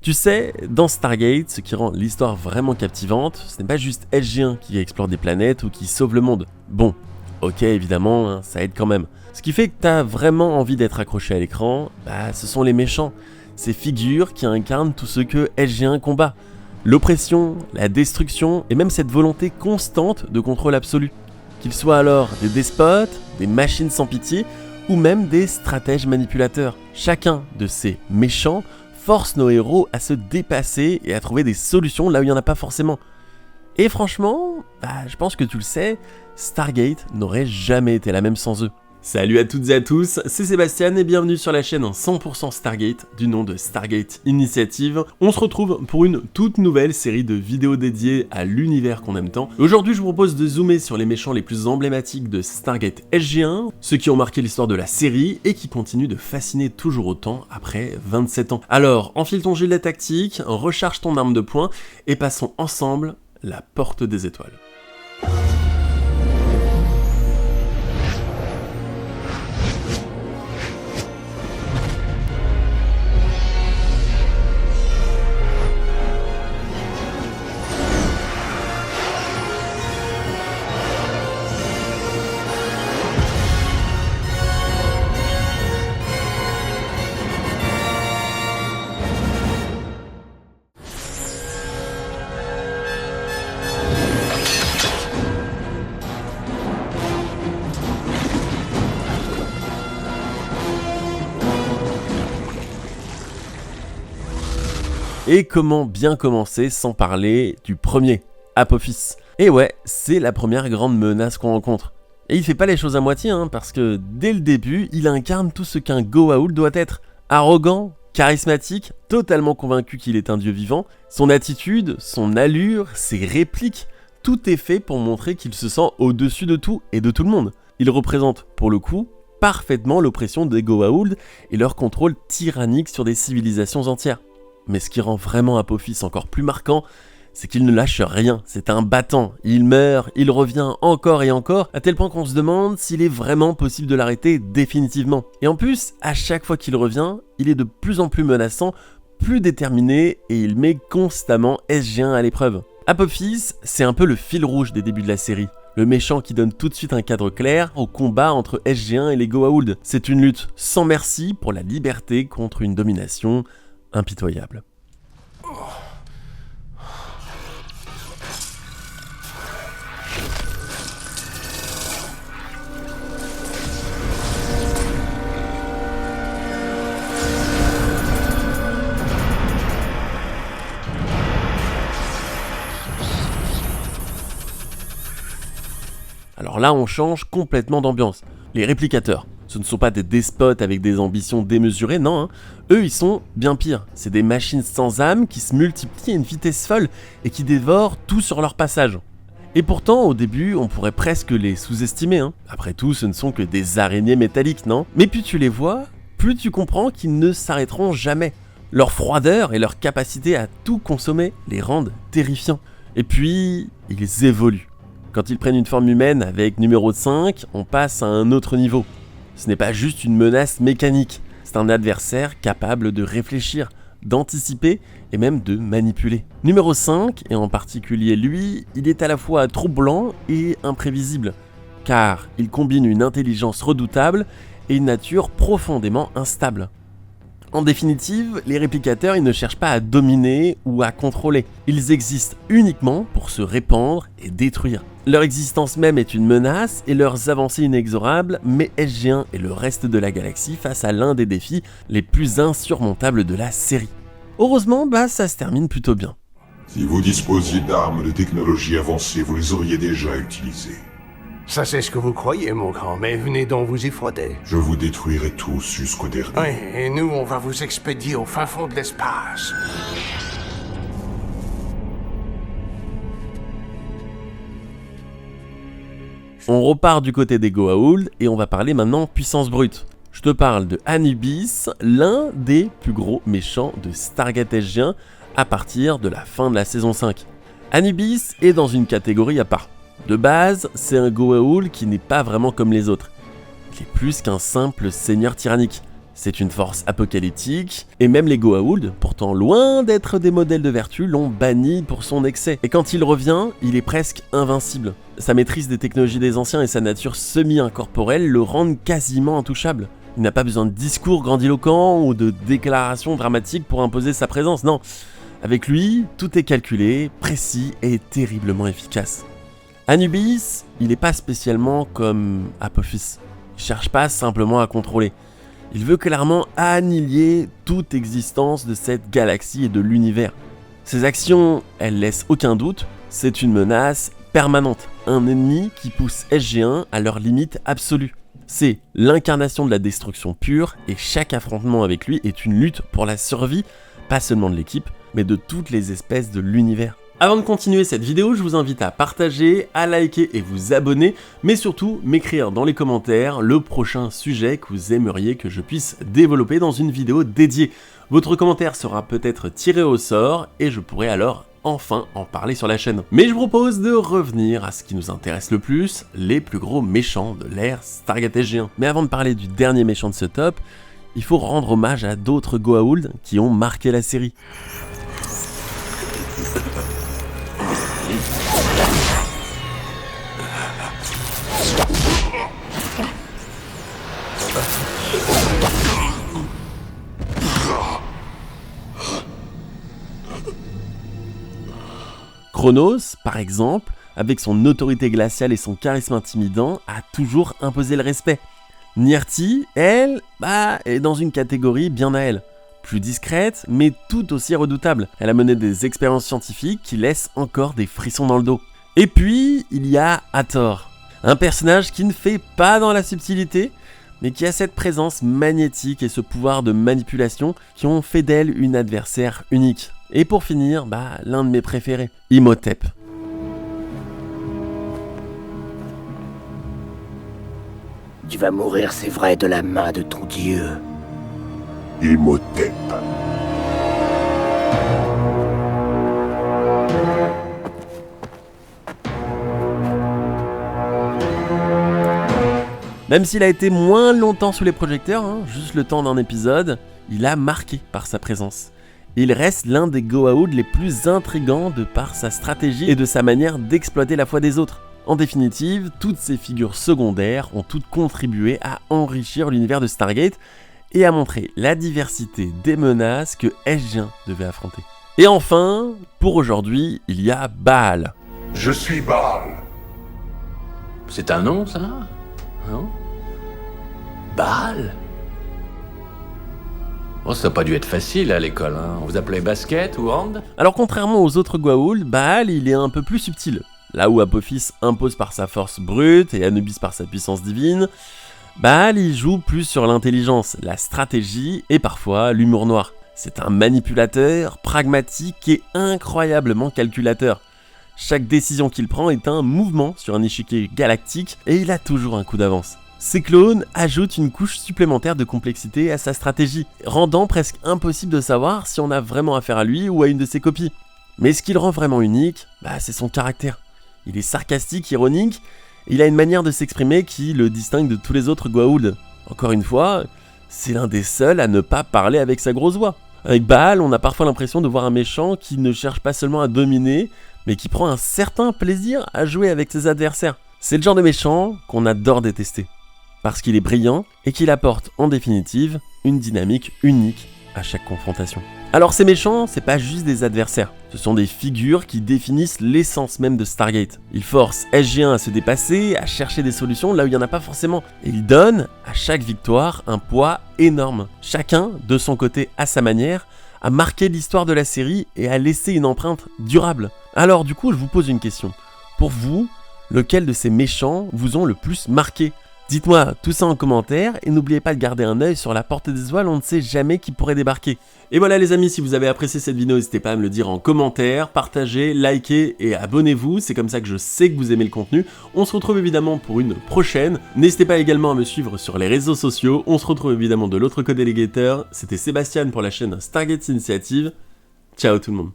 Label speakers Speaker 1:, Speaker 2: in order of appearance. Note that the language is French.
Speaker 1: Tu sais, dans Stargate, ce qui rend l'histoire vraiment captivante, ce n'est pas juste SG1 qui explore des planètes ou qui sauve le monde. Bon, ok évidemment, hein, ça aide quand même. Ce qui fait que t'as vraiment envie d'être accroché à l'écran, ce sont les méchants. Ces figures qui incarnent tout ce que SG1 combat. L'oppression, la destruction et même cette volonté constante de contrôle absolu. Qu'ils soient alors des despotes, des machines sans pitié ou même des stratèges manipulateurs. Chacun de ces méchants force nos héros à se dépasser et à trouver des solutions là où il n'y en a pas forcément. Et franchement, je pense que tu le sais, Stargate n'aurait jamais été la même sans eux. Salut à toutes et à tous, c'est Sébastien et bienvenue sur la chaîne 100% Stargate du nom de Stargate Initiative. On se retrouve pour une toute nouvelle série de vidéos dédiées à l'univers qu'on aime tant. Aujourd'hui, je vous propose de zoomer sur les méchants les plus emblématiques de Stargate SG1, ceux qui ont marqué l'histoire de la série et qui continuent de fasciner toujours autant après 27 ans. Alors, enfile ton gilet tactique, recharge ton arme de poing et passons ensemble la porte des étoiles. Et comment bien commencer sans parler du premier, Apophis. Et ouais, c'est la première grande menace qu'on rencontre. Et il fait pas les choses à moitié, parce que dès le début, il incarne tout ce qu'un Goa'uld doit être. Arrogant, charismatique, totalement convaincu qu'il est un dieu vivant. Son attitude, son allure, ses répliques, tout est fait pour montrer qu'il se sent au-dessus de tout et de tout le monde. Il représente, pour le coup, parfaitement l'oppression des Goa'uld et leur contrôle tyrannique sur des civilisations entières. Mais ce qui rend vraiment Apophis encore plus marquant, c'est qu'il ne lâche rien, c'est un battant. Il meurt, il revient encore et encore, à tel point qu'on se demande s'il est vraiment possible de l'arrêter définitivement. Et en plus, à chaque fois qu'il revient, il est de plus en plus menaçant, plus déterminé, et il met constamment SG1 à l'épreuve. Apophis, c'est un peu le fil rouge des débuts de la série. Le méchant qui donne tout de suite un cadre clair au combat entre SG1 et les Goa'uld. C'est une lutte sans merci pour la liberté contre une domination impitoyable. Alors là, on change complètement d'ambiance. Les réplicateurs, ce ne sont pas des despotes avec des ambitions démesurées, non. Eux, ils sont bien pires. C'est des machines sans âme qui se multiplient à une vitesse folle et qui dévorent tout sur leur passage. Et pourtant, au début, on pourrait presque les sous-estimer. Après tout, ce ne sont que des araignées métalliques, non? Mais plus tu les vois, plus tu comprends qu'ils ne s'arrêteront jamais. Leur froideur et leur capacité à tout consommer les rendent terrifiants. Et puis, ils évoluent. Quand ils prennent une forme humaine avec numéro 5, on passe à un autre niveau. Ce n'est pas juste une menace mécanique, c'est un adversaire capable de réfléchir, d'anticiper et même de manipuler. Numéro 5, et en particulier lui, il est à la fois troublant et imprévisible, car il combine une intelligence redoutable et une nature profondément instable. En définitive, les réplicateurs, ils ne cherchent pas à dominer ou à contrôler. Ils existent uniquement pour se répandre et détruire. Leur existence même est une menace et leurs avancées inexorables met SG1 et le reste de la galaxie face à l'un des défis les plus insurmontables de la série. Heureusement, ça se termine plutôt bien.
Speaker 2: Si vous disposiez d'armes de technologie avancée, vous les auriez déjà utilisées.
Speaker 3: Ça c'est ce que vous croyez, mon grand, mais venez donc vous y frotter.
Speaker 2: Je vous détruirai tous jusqu'au dernier.
Speaker 3: Oui, et nous, on va vous expédier au fin fond de l'espace.
Speaker 1: On repart du côté des Goa'uld et on va parler maintenant puissance brute. Je te parle de Anubis, l'un des plus gros méchants de Stargate SG1 à partir de la fin de la saison 5. Anubis est dans une catégorie à part. De base, c'est un Goa'uld qui n'est pas vraiment comme les autres. Il est plus qu'un simple seigneur tyrannique. C'est une force apocalyptique, et même les Goa'uld, pourtant loin d'être des modèles de vertu, l'ont banni pour son excès. Et quand il revient, il est presque invincible. Sa maîtrise des technologies des anciens et sa nature semi-incorporelle le rendent quasiment intouchable. Il n'a pas besoin de discours grandiloquents ou de déclarations dramatiques pour imposer sa présence, non. Avec lui, tout est calculé, précis et terriblement efficace. Anubis, il n'est pas spécialement comme Apophis. Il cherche pas simplement à contrôler. Il veut clairement annihiler toute existence de cette galaxie et de l'univers. Ses actions, elles laissent aucun doute, c'est une menace permanente, un ennemi qui pousse SG1 à leur limite absolue. C'est l'incarnation de la destruction pure et chaque affrontement avec lui est une lutte pour la survie, pas seulement de l'équipe, mais de toutes les espèces de l'univers. Avant de continuer cette vidéo, je vous invite à partager, à liker et vous abonner, mais surtout m'écrire dans les commentaires le prochain sujet que vous aimeriez que je puisse développer dans une vidéo dédiée. Votre commentaire sera peut-être tiré au sort et je pourrai alors enfin en parler sur la chaîne. Mais je vous propose de revenir à ce qui nous intéresse le plus, les plus gros méchants de l'ère Stargate SG1. Mais avant de parler du dernier méchant de ce top, il faut rendre hommage à d'autres Goa'uld qui ont marqué la série. Chronos, par exemple, avec son autorité glaciale et son charisme intimidant, a toujours imposé le respect. Nirti, elle, est dans une catégorie bien à elle. Plus discrète, mais tout aussi redoutable. Elle a mené des expériences scientifiques qui laissent encore des frissons dans le dos. Et puis, il y a Hathor, un personnage qui ne fait pas dans la subtilité, mais qui a cette présence magnétique et ce pouvoir de manipulation qui ont fait d'elle une adversaire unique. Et pour finir, l'un de mes préférés, Imhotep.
Speaker 4: Tu vas mourir, c'est vrai, de la main de ton dieu.
Speaker 2: Imhotep.
Speaker 1: Même s'il a été moins longtemps sous les projecteurs, juste le temps d'un épisode, il a marqué par sa présence. Il reste l'un des Goa'uld les plus intrigants de par sa stratégie et de sa manière d'exploiter la foi des autres. En définitive, toutes ces figures secondaires ont toutes contribué à enrichir l'univers de Stargate et à montrer la diversité des menaces que SG1 devait affronter. Et enfin, pour aujourd'hui, il y a Baal.
Speaker 2: Je suis Baal.
Speaker 4: C'est un nom, ça? Non? Baal? Oh, ça n'a pas dû être facile à l'école, hein. On vous appelait basket ou hand?
Speaker 1: Alors contrairement aux autres Goa'uld, Baal il est un peu plus subtil. Là où Apophis impose par sa force brute et Anubis par sa puissance divine, Baal il joue plus sur l'intelligence, la stratégie et parfois l'humour noir. C'est un manipulateur, pragmatique et incroyablement calculateur. Chaque décision qu'il prend est un mouvement sur un échiquier galactique et il a toujours un coup d'avance. Ces clones ajoutent une couche supplémentaire de complexité à sa stratégie, rendant presque impossible de savoir si on a vraiment affaire à lui ou à une de ses copies. Mais ce qui le rend vraiment unique, c'est son caractère. Il est sarcastique, ironique, et il a une manière de s'exprimer qui le distingue de tous les autres Goa'uld. Encore une fois, c'est l'un des seuls à ne pas parler avec sa grosse voix. Avec Baal, on a parfois l'impression de voir un méchant qui ne cherche pas seulement à dominer, mais qui prend un certain plaisir à jouer avec ses adversaires. C'est le genre de méchant qu'on adore détester. Parce qu'il est brillant et qu'il apporte en définitive une dynamique unique à chaque confrontation. Alors ces méchants, c'est pas juste des adversaires, ce sont des figures qui définissent l'essence même de Stargate. Ils forcent SG1 à se dépasser, à chercher des solutions là où il n'y en a pas forcément. Et ils donnent à chaque victoire un poids énorme. Chacun, de son côté à sa manière, a marqué l'histoire de la série et a laissé une empreinte durable. Alors du coup, je vous pose une question. Pour vous, lequel de ces méchants vous ont le plus marqué ? Dites-moi tout ça en commentaire et n'oubliez pas de garder un œil sur la porte des étoiles, on ne sait jamais qui pourrait débarquer. Et voilà les amis, si vous avez apprécié cette vidéo, n'hésitez pas à me le dire en commentaire, partagez, likez et abonnez-vous, c'est comme ça que je sais que vous aimez le contenu. On se retrouve évidemment pour une prochaine. N'hésitez pas également à me suivre sur les réseaux sociaux, on se retrouve évidemment de l'autre côté des guetteurs. C'était Sébastien pour la chaîne Stargate Initiative. Ciao tout le monde.